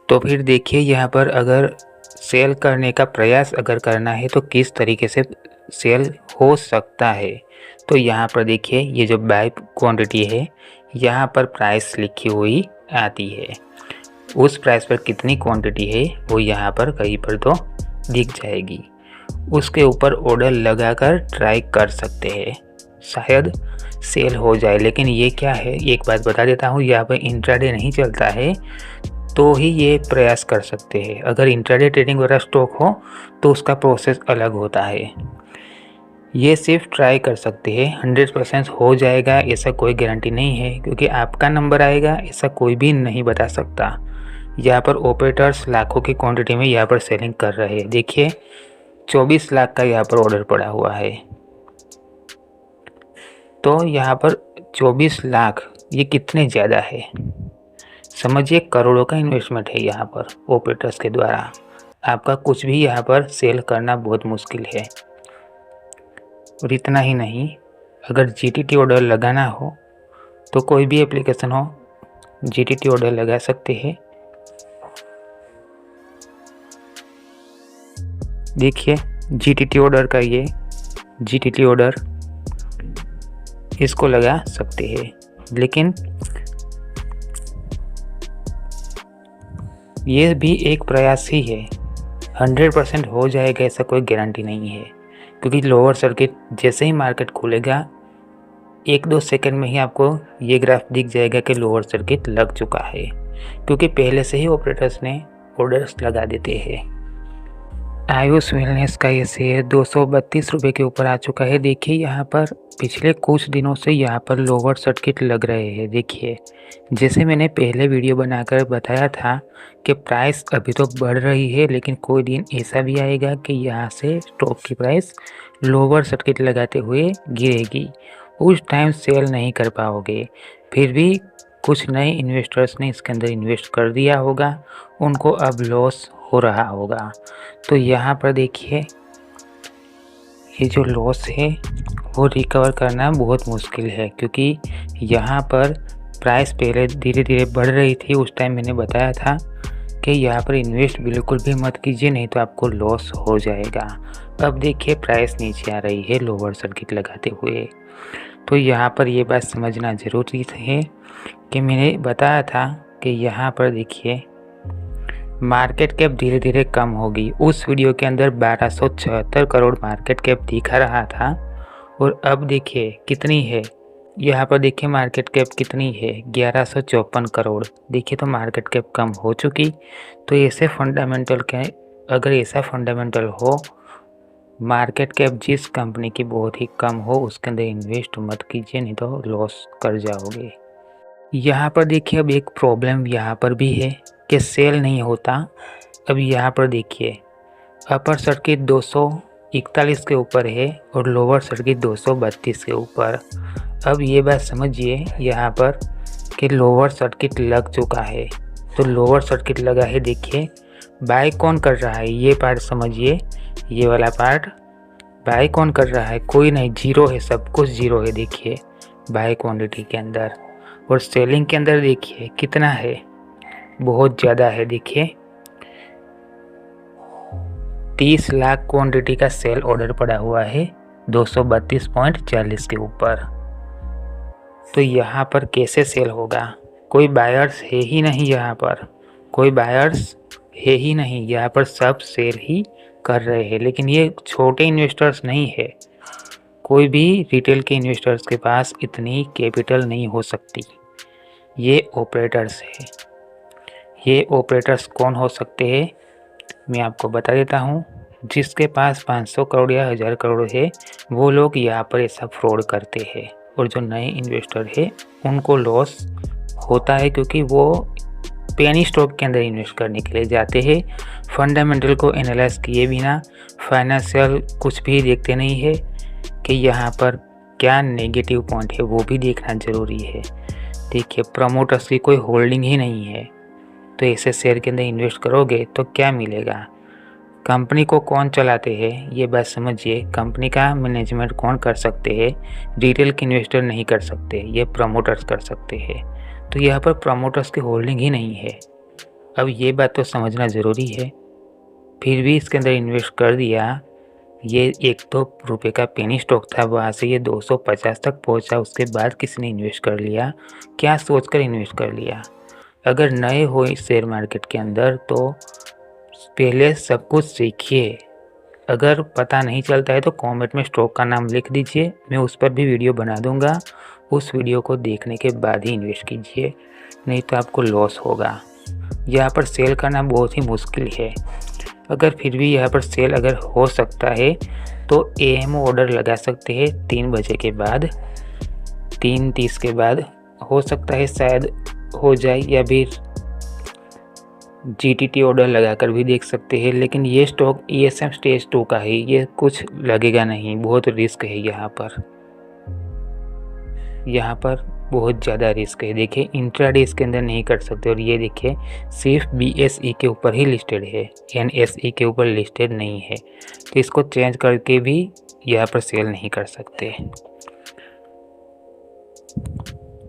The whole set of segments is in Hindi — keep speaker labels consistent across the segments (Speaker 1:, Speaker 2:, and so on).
Speaker 1: तो फिर देखिए यहाँ पर अगर सेल करने का प्रयास अगर करना है तो किस तरीके से सेल हो सकता है। तो यहाँ पर देखिए ये जो बाय क्वांटिटी है यहाँ पर प्राइस लिखी हुई आती है, उस प्राइस पर कितनी क्वांटिटी है वो यहाँ पर कहीं पर तो दिख जाएगी। उसके ऊपर ऑर्डर लगाकर ट्राई कर सकते हैं, शायद सेल हो जाए। लेकिन ये क्या है, एक बात बता देता हूँ, यहाँ पर इंट्राडे नहीं चलता है तो ही ये प्रयास कर सकते हैं। अगर इंट्राडे ट्रेडिंग वाला स्टॉक हो तो उसका प्रोसेस अलग होता है। ये सिर्फ ट्राई कर सकते हैं, 100% हो जाएगा ऐसा कोई गारंटी नहीं है, क्योंकि आपका नंबर आएगा ऐसा कोई भी नहीं बता सकता। यहाँ पर ऑपरेटर्स लाखों की क्वांटिटी में यहाँ पर सेलिंग कर रहे हैं। देखिए 24 लाख का यहाँ पर ऑर्डर पड़ा हुआ है, तो यहाँ पर 24 लाख ये कितने ज़्यादा है, समझिए करोड़ों का इन्वेस्टमेंट है यहाँ पर ऑपरेटर्स के द्वारा। आपका कुछ भी यहाँ पर सेल करना बहुत मुश्किल है। और इतना ही नहीं, अगर जीटीटी ऑर्डर लगाना हो तो कोई भी एप्लीकेशन हो जीटीटी ऑर्डर लगा सकते हैं। देखिए जीटीटी ऑर्डर का ये जीटीटी ऑर्डर इसको लगा सकते हैं, लेकिन ये भी एक प्रयास ही है। 100% हो जाएगा ऐसा कोई गारंटी नहीं है, क्योंकि लोअर सर्किट जैसे ही मार्केट खुलेगा 1-2 सेकंड में ही आपको ये ग्राफ दिख जाएगा कि लोअर सर्किट लग चुका है, क्योंकि पहले से ही ऑपरेटर्स ने ऑर्डर्स लगा देते हैं। आयुष वेलनेस का ये शेयर 232 रुपये के ऊपर आ चुका है। देखिए यहाँ पर पिछले कुछ दिनों से यहाँ पर लोअर सर्किट लग रहे हैं। देखिए जैसे मैंने पहले वीडियो बनाकर बताया था कि प्राइस अभी तो बढ़ रही है, लेकिन कोई दिन ऐसा भी आएगा कि यहाँ से स्टॉक की प्राइस लोअर सर्किट लगाते हुए गिरेगी। उस टाइम सेल नहीं कर पाओगे। फिर भी कुछ नए इन्वेस्टर्स ने इसके अंदर इन्वेस्ट कर दिया होगा, उनको अब लॉस हो रहा होगा। तो यहाँ पर देखिए ये जो लॉस है वो रिकवर करना बहुत मुश्किल है, क्योंकि यहाँ पर प्राइस पहले धीरे धीरे बढ़ रही थी। उस टाइम मैंने बताया था कि यहाँ पर इन्वेस्ट बिल्कुल भी मत कीजिए, नहीं तो आपको लॉस हो जाएगा। अब देखिए प्राइस नीचे आ रही है लोअर सर्किट लगाते हुए। तो यहाँ पर ये बात समझना ज़रूरी है कि मैंने बताया था कि यहाँ पर देखिए मार्केट कैप धीरे धीरे कम होगी। उस वीडियो के अंदर 1276 करोड़ मार्केट कैप दिखा रहा था, और अब देखिए कितनी है। यहाँ पर देखिए मार्केट कैप कितनी है, 1154 करोड़। देखिए तो मार्केट कैप कम हो चुकी। तो ऐसे फंडामेंटल के, अगर ऐसा फंडामेंटल हो, मार्केट कैप जिस कंपनी की बहुत ही कम हो उसके अंदर इन्वेस्ट मत कीजिए, नहीं तो लॉस कर जाओगे। यहाँ पर देखिए अब एक प्रॉब्लम यहाँ पर भी है कि सेल नहीं होता। अब यहाँ पर देखिए अपर सर्किट 241 के ऊपर है और लोअर सर्किट 232 के ऊपर। अब ये बात समझिए यहाँ पर कि लोअर सर्किट लग चुका है। तो लोअर सर्किट लगा है, देखिए बाय कौन कर रहा है, ये पार्ट समझिए, ये वाला पार्ट बाय कौन कर रहा है, कोई नहीं, जीरो है, सब कुछ जीरो है। देखिए बाय क्वांटिटी के अंदर, और सेलिंग के अंदर देखिए कितना है, बहुत ज़्यादा है। देखिए 30 लाख क्वांटिटी का सेल ऑर्डर पड़ा हुआ है 232.40 के ऊपर। तो यहाँ पर कैसे सेल होगा, कोई बायर्स है ही नहीं, यहाँ पर कोई बायर्स है ही नहीं, यहाँ पर सब सेल ही कर रहे हैं। लेकिन ये छोटे इन्वेस्टर्स नहीं है, कोई भी रिटेल के इन्वेस्टर्स के पास इतनी कैपिटल नहीं हो सकती। ये ऑपरेटर्स है। ये ऑपरेटर्स कौन हो सकते हैं, मैं आपको बता देता हूँ। जिसके पास 500 करोड़ या 1000 करोड़ है वो लोग यहाँ पर ऐसा फ्रॉड करते हैं, और जो नए इन्वेस्टर है उनको लॉस होता है, क्योंकि वो पेनी स्टॉक के अंदर इन्वेस्ट करने के लिए जाते हैं। फंडामेंटल को एनालाइज किए बिना, फाइनेंशियल कुछ भी देखते नहीं है कि यहाँ पर क्या नेगेटिव पॉइंट है, वो भी देखना ज़रूरी है। देखिए प्रमोटर्स की कोई होल्डिंग ही नहीं है, तो ऐसे शेयर के अंदर इन्वेस्ट करोगे तो क्या मिलेगा। कंपनी को कौन चलाते हैं ये बात समझिए, कंपनी का मैनेजमेंट कौन कर सकते हैं, रिटेल के इन्वेस्टर नहीं कर सकते, ये प्रमोटर्स कर सकते हैं। तो यहाँ पर प्रमोटर्स की होल्डिंग ही नहीं है, अब ये बात तो समझना ज़रूरी है, फिर भी इसके अंदर इन्वेस्ट कर दिया। ये ₹1-2 का पेनी स्टॉक था, वहाँ से ये 250 तक पहुँचा, उसके बाद किसी ने इन्वेस्ट कर लिया। क्या सोचकर इन्वेस्ट कर लिया? अगर नए हो इस शेयर मार्केट के अंदर तो पहले सब कुछ सीखिए। अगर पता नहीं चलता है तो कमेंट में स्टॉक का नाम लिख दीजिए, मैं उस पर भी वीडियो बना दूंगा। उस वीडियो को देखने के बाद ही इन्वेस्ट कीजिए, नहीं तो आपको लॉस होगा। यहाँ पर सेल करना बहुत ही मुश्किल है। अगर फिर भी यहाँ पर सेल अगर हो सकता है तो AM ऑर्डर लगा सकते हैं 3 बजे के बाद, 3:30 के बाद हो सकता है शायद हो जाए, या फिर GTT ऑर्डर लगाकर भी देख सकते हैं। लेकिन ये स्टॉक ESM स्टेज 2 का है, ये कुछ लगेगा नहीं, बहुत रिस्क है यहाँ पर बहुत ज़्यादा रिस्क है। देखिए इंट्राडे इसके अंदर नहीं कर सकते, और ये देखिए सिर्फ BSE के ऊपर ही लिस्टेड है, NSE के ऊपर लिस्टेड नहीं है, तो इसको चेंज करके भी यहाँ पर सेल नहीं कर सकते।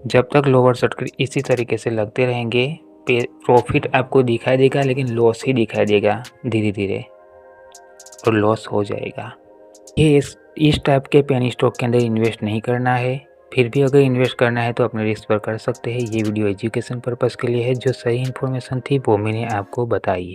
Speaker 1: जब तक लोअर सर्किट इसी तरीके से लगते रहेंगे, प्रॉफिट आपको दिखाई देगा लेकिन लॉस ही दिखाई देगा धीरे धीरे, और लॉस हो जाएगा। ये इस टाइप के पेनी स्टॉक के अंदर इन्वेस्ट नहीं करना है। फिर भी अगर इन्वेस्ट करना है तो अपने रिस्क पर कर सकते हैं। ये वीडियो एजुकेशन पर्पज़ के लिए है, जो सही इन्फॉर्मेशन थी वो मैंने आपको बताई है।